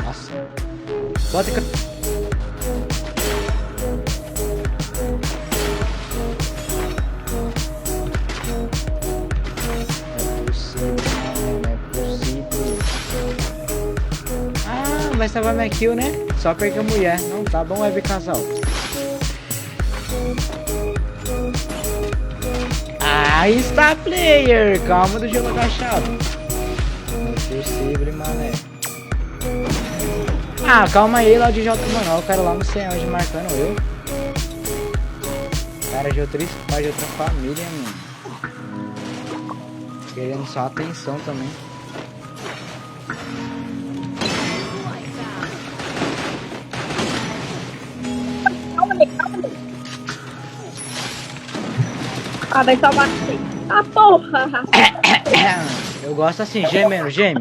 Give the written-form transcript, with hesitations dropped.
Nossa. Bota em... Não é possível. Ah, vai salvar minha kill, né? Só perder a mulher. Não, tá bom, web casal. Ah, está player. Calma do jogo agachado. Não é possível, mané. Ah, calma aí, lá de J, mano. O cara lá não sei onde marcando eu. Cara de outra espada, de outra família, mano. Querendo só atenção também. Calma aí, calma aí. Ah, vai salvar você. Ah, porra! Eu gosto assim, gemendo, geme.